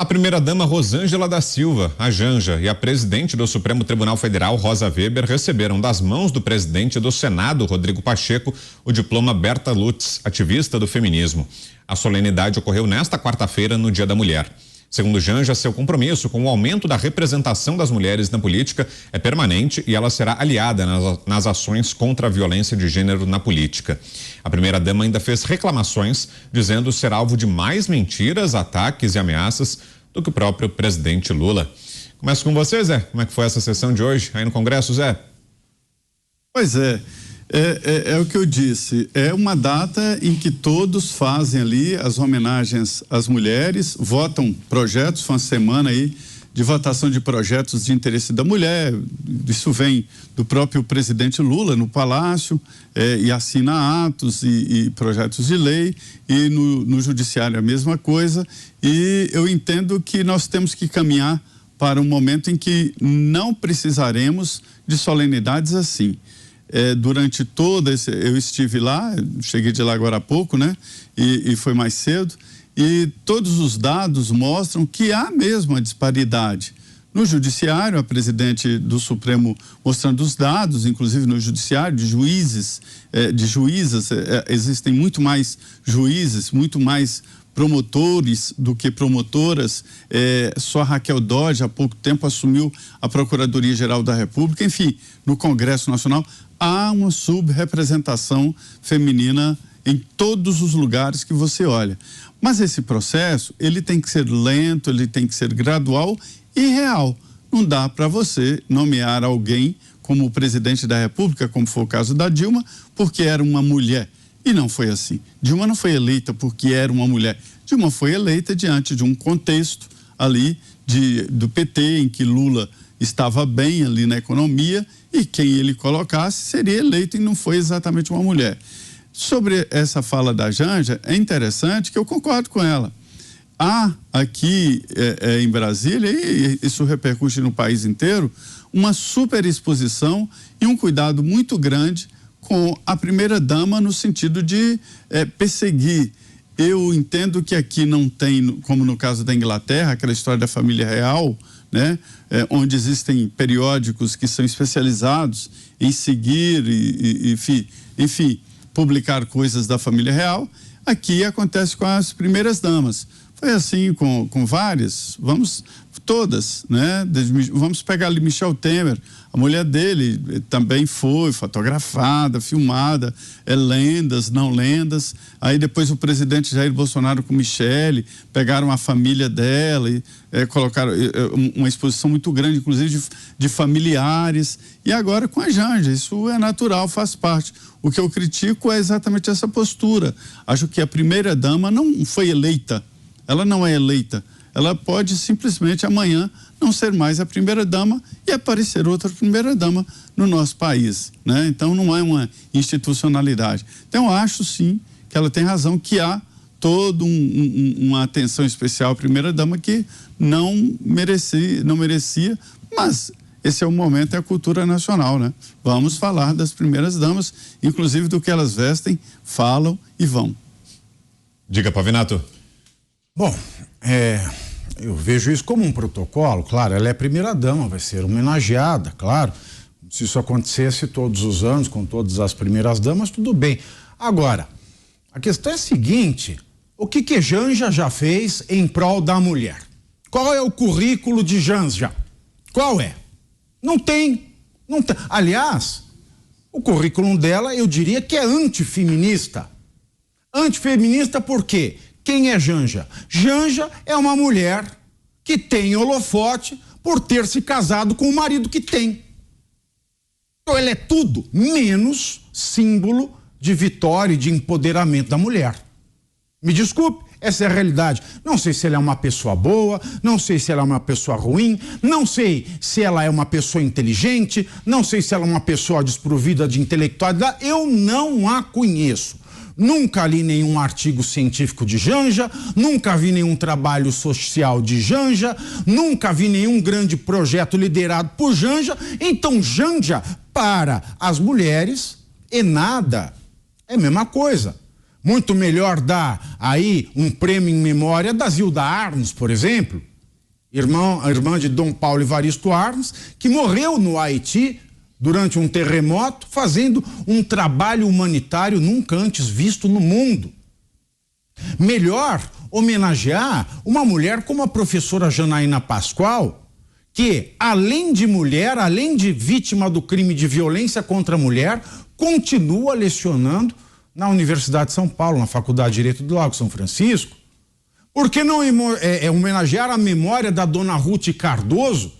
A primeira-dama Rosângela da Silva, a Janja, e a presidente do Supremo Tribunal Federal, Rosa Weber, receberam das mãos do presidente do Senado, Rodrigo Pacheco, o diploma Berta Lutz, ativista do feminismo. A solenidade ocorreu nesta quarta-feira, no Dia da Mulher. Segundo Janja, seu compromisso com o aumento da representação das mulheres na política é permanente e ela será aliada nas ações contra a violência de gênero na política. A primeira-dama ainda fez reclamações, dizendo ser alvo de mais mentiras, ataques e ameaças do que o próprio presidente Lula. Começo com você, Zé. Como é que foi essa sessão de hoje aí no Congresso, Zé? Pois é o que eu disse, é uma data em que todos fazem ali as homenagens às mulheres, votam projetos, foi uma semana aí de votação de projetos de interesse da mulher, isso vem do próprio presidente Lula no Palácio, e assina atos e projetos de lei, e no Judiciário a mesma coisa, e eu entendo que nós temos que caminhar para um momento em que não precisaremos de solenidades assim. Durante eu estive lá, cheguei de lá agora há pouco, né? E foi mais cedo, e todos os dados mostram que há mesmo a disparidade. No Judiciário, a presidente do Supremo mostrando os dados, inclusive no Judiciário, de juízes, de juízas, existem muito mais juízes, muito mais promotores do que promotoras. Só a Raquel Dodge há pouco tempo assumiu a Procuradoria-Geral da República. Enfim, no Congresso Nacional há uma subrepresentação feminina em todos os lugares que você olha. Mas esse processo, ele tem que ser lento, ele tem que ser gradual e real. Não dá para você nomear alguém como presidente da República, como foi o caso da Dilma, porque era uma mulher. E não foi assim. Dilma não foi eleita porque era uma mulher. Dilma foi eleita diante de um contexto ali do PT, em que Lula estava bem ali na economia e quem ele colocasse seria eleito, e não foi exatamente uma mulher. Sobre essa fala da Janja, é interessante que eu concordo com ela. Há aqui em Brasília, e isso repercute no país inteiro, uma superexposição e um cuidado muito grande com a primeira-dama no sentido de perseguir. Eu entendo que aqui não tem, como no caso da Inglaterra, aquela história da família real, né? Onde existem periódicos que são especializados em seguir e enfim, publicar coisas da família real. Aqui acontece com as primeiras damas. Foi assim com várias, todas, né? Vamos pegar ali Michel Temer, a mulher dele também foi fotografada, filmada, lendas, não lendas. Aí depois o presidente Jair Bolsonaro com Michele, pegaram a família dela e colocaram uma exposição muito grande, inclusive de familiares. E agora com a Janja, isso é natural, faz parte. O que eu critico é exatamente essa postura. Acho que a primeira-dama não foi eleita, ela não é eleita. Ela pode simplesmente amanhã não ser mais a primeira-dama e aparecer outra primeira-dama no nosso país, né? Então não é uma institucionalidade. Então eu acho sim que ela tem razão, que há toda uma atenção especial à primeira-dama que não merecia, mas esse é o momento, é a cultura nacional, né? Vamos falar das primeiras-damas, inclusive do que elas vestem, falam e vão. Diga, Pavinato. Bom, eu vejo isso como um protocolo, claro, ela é primeira-dama, vai ser homenageada, claro. Se isso acontecesse todos os anos, com todas as primeiras-damas, tudo bem. Agora, a questão é a seguinte: o que Janja já fez em prol da mulher? Qual é o currículo de Janja? Qual é? Não tem. Aliás, o currículo dela, eu diria que é antifeminista. Antifeminista por quê? Quem é Janja? Janja é uma mulher que tem holofote por ter se casado com o marido que tem. Então ela é tudo menos símbolo de vitória e de empoderamento da mulher. Me desculpe, essa é a realidade. Não sei se ela é uma pessoa boa, não sei se ela é uma pessoa ruim, não sei se ela é uma pessoa inteligente, não sei se ela é uma pessoa desprovida de intelectualidade, eu não a conheço. Nunca li nenhum artigo científico de Janja, nunca vi nenhum trabalho social de Janja, nunca vi nenhum grande projeto liderado por Janja. Então Janja para as mulheres é nada, é a mesma coisa. Muito melhor dar aí um prêmio em memória da Zilda Arnes, por exemplo, a irmã de Dom Paulo Evaristo Armas, que morreu no Haiti durante um terremoto, fazendo um trabalho humanitário nunca antes visto no mundo. Melhor homenagear uma mulher como a professora Janaína Pascoal, que, além de mulher, além de vítima do crime de violência contra a mulher, continua lecionando na Universidade de São Paulo, na Faculdade de Direito do Lago São Francisco. Por que não homenagear a memória da dona Ruth Cardoso,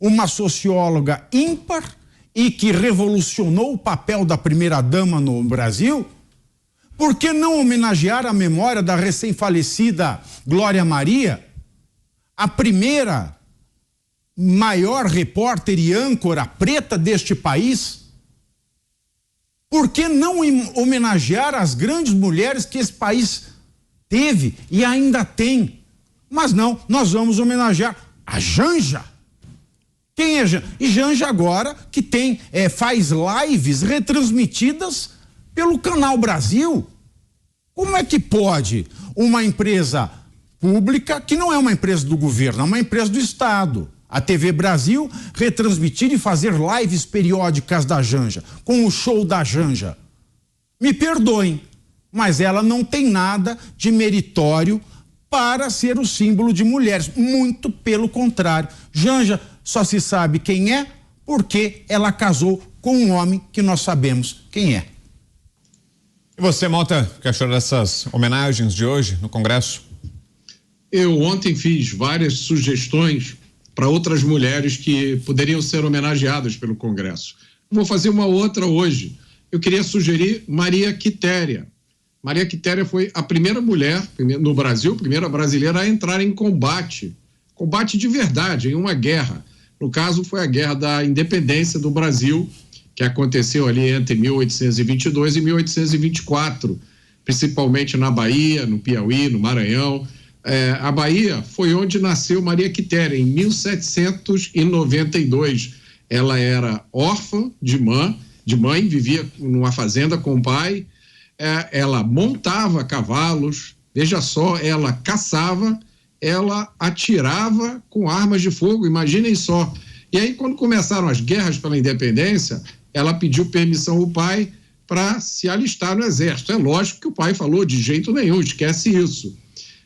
uma socióloga ímpar e que revolucionou o papel da primeira-dama no Brasil? Por que não homenagear a memória da recém-falecida Glória Maria, a primeira maior repórter e âncora preta deste país? Por que não homenagear as grandes mulheres que esse país teve e ainda tem? Mas não, nós vamos homenagear a Janja. Quem é Janja? E Janja agora que faz lives retransmitidas pelo Canal Brasil. Como é que pode uma empresa pública, que não é uma empresa do governo, é uma empresa do Estado, a TV Brasil, retransmitir e fazer lives periódicas da Janja, com o show da Janja? Me perdoem, mas ela não tem nada de meritório para ser o símbolo de mulheres. Muito pelo contrário. Janja só se sabe quem é porque ela casou com um homem que nós sabemos quem é. E você, Mota, o que achou dessas homenagens de hoje no Congresso? Eu ontem fiz várias sugestões para outras mulheres que poderiam ser homenageadas pelo Congresso. Vou fazer uma outra hoje. Eu queria sugerir Maria Quitéria. Maria Quitéria foi a primeira mulher no Brasil, primeira brasileira a entrar em combate de verdade, em uma guerra. No caso, foi a Guerra da Independência do Brasil, que aconteceu ali entre 1822 e 1824, principalmente na Bahia, no Piauí, no Maranhão. A Bahia foi onde nasceu Maria Quitéria, em 1792. Ela era órfã de mãe, vivia numa fazenda com o pai. Ela montava cavalos, veja só, ela caçava, ela atirava com armas de fogo, imaginem só. E aí, quando começaram as guerras pela independência, ela pediu permissão ao pai para se alistar no exército. É lógico que o pai falou, de jeito nenhum, esquece isso.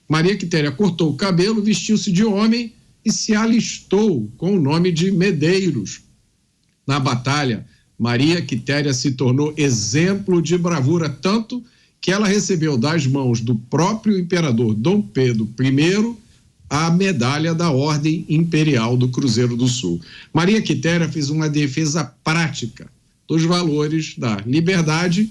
Maria Quitéria cortou o cabelo, vestiu-se de homem e se alistou com o nome de Medeiros. Na batalha, Maria Quitéria se tornou exemplo de bravura, tanto que ela recebeu das mãos do próprio imperador Dom Pedro I a medalha da Ordem Imperial do Cruzeiro do Sul. Maria Quitéria fez uma defesa prática dos valores da liberdade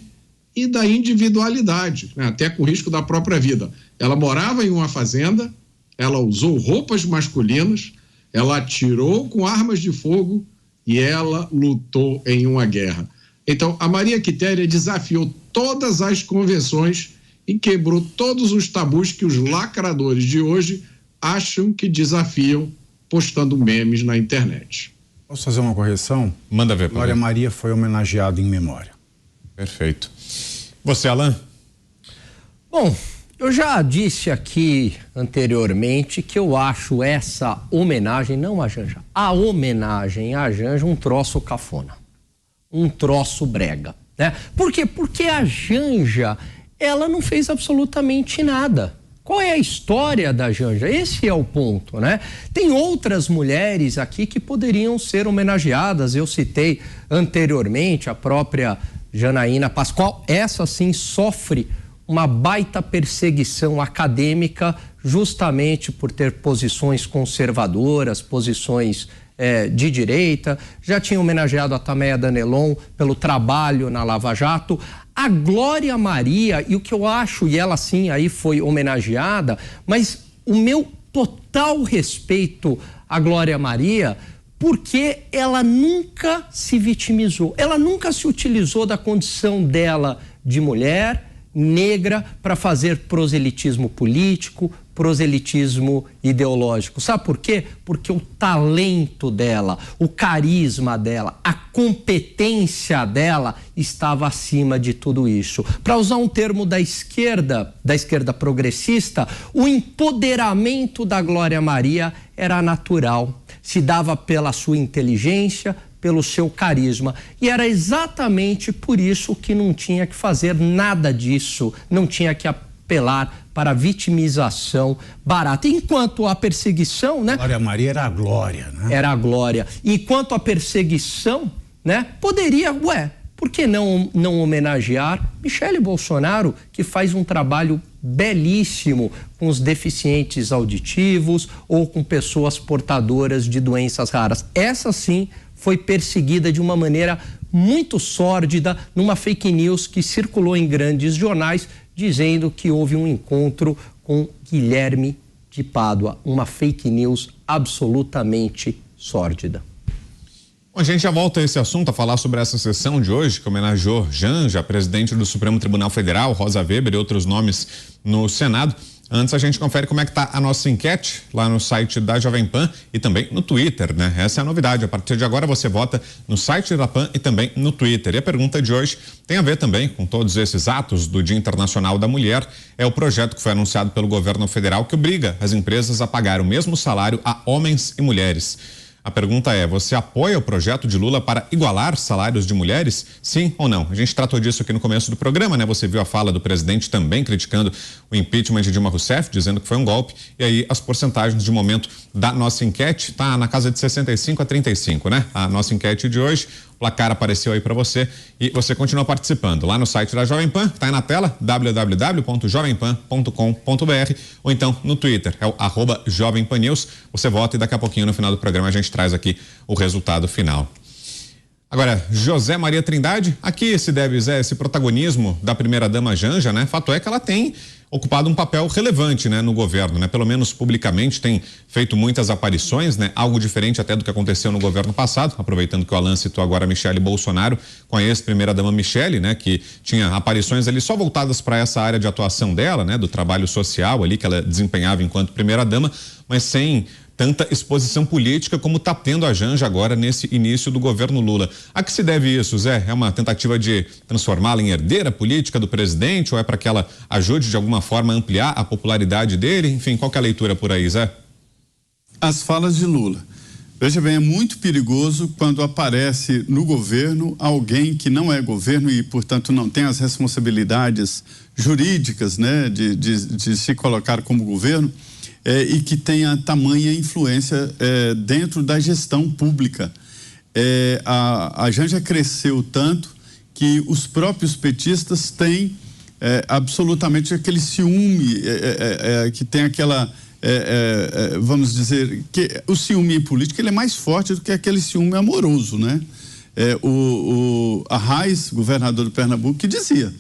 e da individualidade, né? Até com risco da própria vida. Ela morava em uma fazenda, ela usou roupas masculinas, ela atirou com armas de fogo e ela lutou em uma guerra. Então, a Maria Quitéria desafiou todas as convenções e quebrou todos os tabus que os lacradores de hoje acham que desafiam, postando memes na internet. Posso fazer uma correção? Manda ver. Glória Maria foi homenageada em memória. Perfeito. Você, Alan? Bom, eu já disse aqui anteriormente que eu acho essa homenagem, não a Janja, a homenagem à Janja um troço cafona, um troço brega, né? Por quê? Porque a Janja, ela não fez absolutamente nada. Qual é a história da Janja? Esse é o ponto, né? Tem outras mulheres aqui que poderiam ser homenageadas. Eu citei anteriormente a própria Janaína Pascoal. Essa sim sofre uma baita perseguição acadêmica justamente por ter posições conservadoras, posições de direita. Já tinha homenageado a Tameia Danelon pelo trabalho na Lava Jato. A Glória Maria, e o que eu acho, e ela sim aí foi homenageada, mas o meu total respeito à Glória Maria, porque ela nunca se vitimizou, ela nunca se utilizou da condição dela de mulher negra para fazer proselitismo político, proselitismo ideológico. Sabe por quê? Porque o talento dela, o carisma dela, a competência dela estava acima de tudo isso. Para usar um termo da esquerda progressista, o empoderamento da Glória Maria era natural, se dava pela sua inteligência, pelo seu carisma. E era exatamente por isso que não tinha que fazer nada disso, não tinha que apelar para a vitimização barata. Enquanto a perseguição, né? Glória Maria era a glória, né? Era a glória. Enquanto a perseguição, né? Poderia, por que não homenagear Michele Bolsonaro, que faz um trabalho belíssimo com os deficientes auditivos ou com pessoas portadoras de doenças raras. Essa sim foi perseguida de uma maneira muito sórdida numa fake news que circulou em grandes jornais dizendo que houve um encontro com Guilherme de Pádua, uma fake news absolutamente sórdida. Bom, a gente já volta a esse assunto, a falar sobre essa sessão de hoje, que homenageou Janja, presidente do Supremo Tribunal Federal, Rosa Weber e outros nomes no Senado. Antes a gente confere como é que está a nossa enquete lá no site da Jovem Pan e também no Twitter, né? Essa é a novidade. A partir de agora você vota no site da Pan e também no Twitter. E a pergunta de hoje tem a ver também com todos esses atos do Dia Internacional da Mulher. É o projeto que foi anunciado pelo governo federal que obriga as empresas a pagar o mesmo salário a homens e mulheres. A pergunta é, você apoia o projeto de Lula para igualar salários de mulheres? Sim ou não? A gente tratou disso aqui no começo do programa, né? Você viu a fala do presidente também criticando o impeachment de Dilma Rousseff, dizendo que foi um golpe. E aí as porcentagens de momento da nossa enquete tá na casa de 65 a 35, né? A nossa enquete de hoje, o placar apareceu aí para você e você continua participando lá no site da Jovem Pan, tá aí na tela, www.jovempan.com.br, ou então no Twitter, é o @JovemPanNews. Você vota e daqui a pouquinho no final do programa a gente traz aqui o resultado final. Agora, José Maria Trindade, a que se deve, Zé, esse protagonismo da primeira-dama Janja, né? Fato é que ela tem ocupado um papel relevante, né, no governo, né? Pelo menos publicamente tem feito muitas aparições, né? Algo diferente até do que aconteceu no governo passado, aproveitando que o Alan citou agora a Michele Bolsonaro, com a ex-primeira-dama Michele, né? Que tinha aparições ali só voltadas para essa área de atuação dela, né? Do trabalho social ali que ela desempenhava enquanto primeira-dama, mas sem tanta exposição política como está tendo a Janja agora nesse início do governo Lula. A que se deve isso, Zé? É uma tentativa de transformá-la em herdeira política do presidente ou é para que ela ajude de alguma forma a ampliar a popularidade dele? Enfim, qual que é a leitura por aí, Zé? As falas de Lula. Veja bem, é muito perigoso quando aparece no governo alguém que não é governo e, portanto, não tem as responsabilidades jurídicas, né, de se colocar como governo. E que tenha tamanha influência dentro da gestão pública. A Janja cresceu tanto que os próprios petistas têm absolutamente aquele ciúme, que tem aquela, vamos dizer, que o ciúme em política ele é mais forte do que aquele ciúme amoroso, né? O Arraes, governador do Pernambuco, que dizia...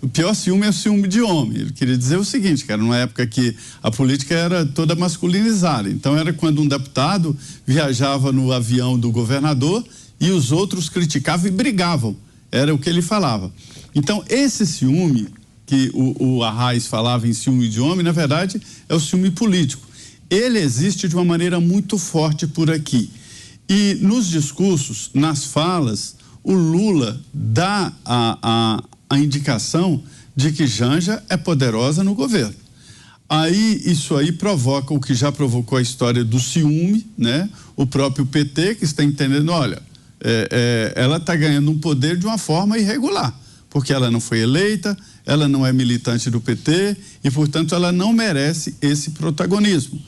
o pior ciúme é o ciúme de homem. Ele queria dizer o seguinte, cara, numa época que a política era toda masculinizada. Então era quando um deputado viajava no avião do governador e os outros criticavam e brigavam. Era o que ele falava. Então esse ciúme, que o Arraes falava em ciúme de homem, na verdade é o ciúme político. Ele existe de uma maneira muito forte por aqui. E nos discursos, nas falas, o Lula dá a indicação de que Janja é poderosa no governo. Aí, isso aí provoca o que já provocou a história do ciúme, né? O próprio PT que está entendendo, olha, ela está ganhando um poder de uma forma irregular, porque ela não foi eleita, ela não é militante do PT e, portanto, ela não merece esse protagonismo.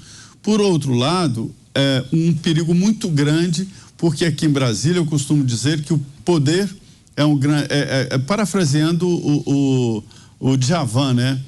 Por outro lado, é um perigo muito grande, porque aqui em Brasília eu costumo dizer que o poder é um grande, parafraseando o Djavan, né?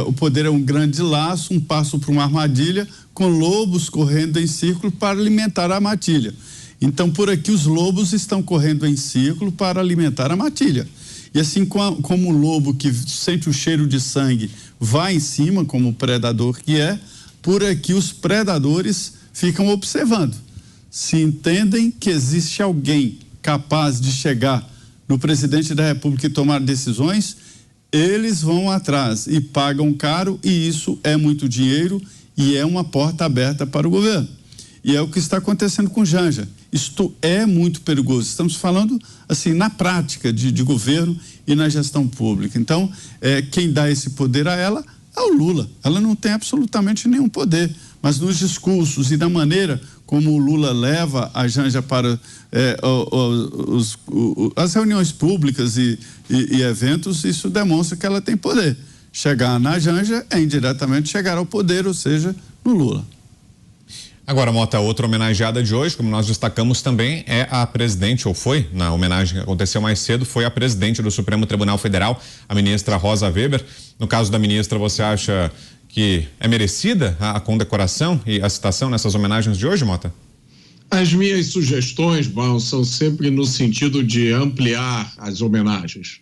O poder é um grande laço, um passo para uma armadilha, com lobos correndo em círculo para alimentar a matilha. Então, por aqui, os lobos estão correndo em círculo para alimentar a matilha. E assim como o lobo que sente o cheiro de sangue vai em cima, como o predador que é, por aqui os predadores ficam observando. Se entendem que existe alguém capaz de chegar no presidente da República e tomar decisões, eles vão atrás e pagam caro, e isso é muito dinheiro e é uma porta aberta para o governo. E é o que está acontecendo com Janja. Isto é muito perigoso. Estamos falando, assim, na prática de governo e na gestão pública. Então, quem dá esse poder a ela é o Lula. Ela não tem absolutamente nenhum poder, mas nos discursos e da maneira como o Lula leva a Janja para as reuniões públicas e eventos, isso demonstra que ela tem poder. Chegar na Janja é indiretamente chegar ao poder, ou seja, no Lula. Agora, Mota, outra homenageada de hoje, como nós destacamos também, é a presidente, ou foi, na homenagem que aconteceu mais cedo, foi a presidente do Supremo Tribunal Federal, a ministra Rosa Weber. No caso da ministra, você acha que é merecida a condecoração e a citação nessas homenagens de hoje, Mota? As minhas sugestões, são sempre no sentido de ampliar as homenagens.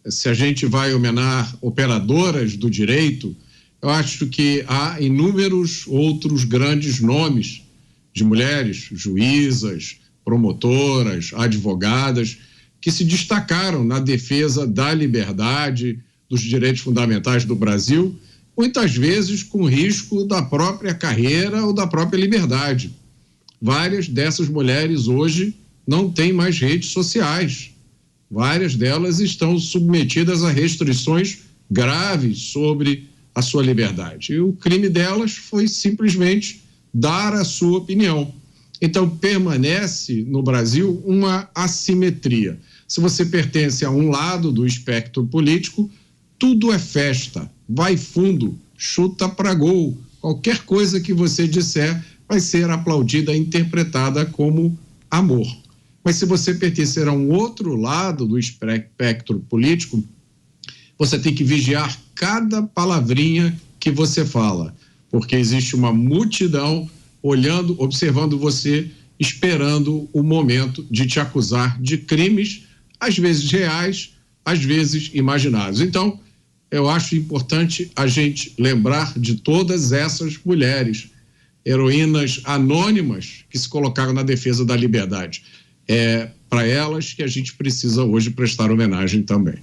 Se a gente vai homenagear operadoras do direito, eu acho que há inúmeros outros grandes nomes de mulheres, juízas, promotoras, advogadas, que se destacaram na defesa da liberdade, dos direitos fundamentais do Brasil, muitas vezes com risco da própria carreira ou da própria liberdade. Várias dessas mulheres hoje não têm mais redes sociais. Várias delas estão submetidas a restrições graves sobre a sua liberdade. E o crime delas foi simplesmente dar a sua opinião. Então, permanece no Brasil uma assimetria. Se você pertence a um lado do espectro político, tudo é festa, vai fundo, chuta para gol. Qualquer coisa que você disser vai ser aplaudida e interpretada como amor. Mas se você pertencer a um outro lado do espectro político, você tem que vigiar cada palavrinha que você fala, porque existe uma multidão olhando, observando você, esperando o momento de te acusar de crimes, às vezes reais, às vezes imaginados. Então, eu acho importante a gente lembrar de todas essas mulheres, heroínas anônimas que se colocaram na defesa da liberdade. É para elas que a gente precisa hoje prestar homenagem também.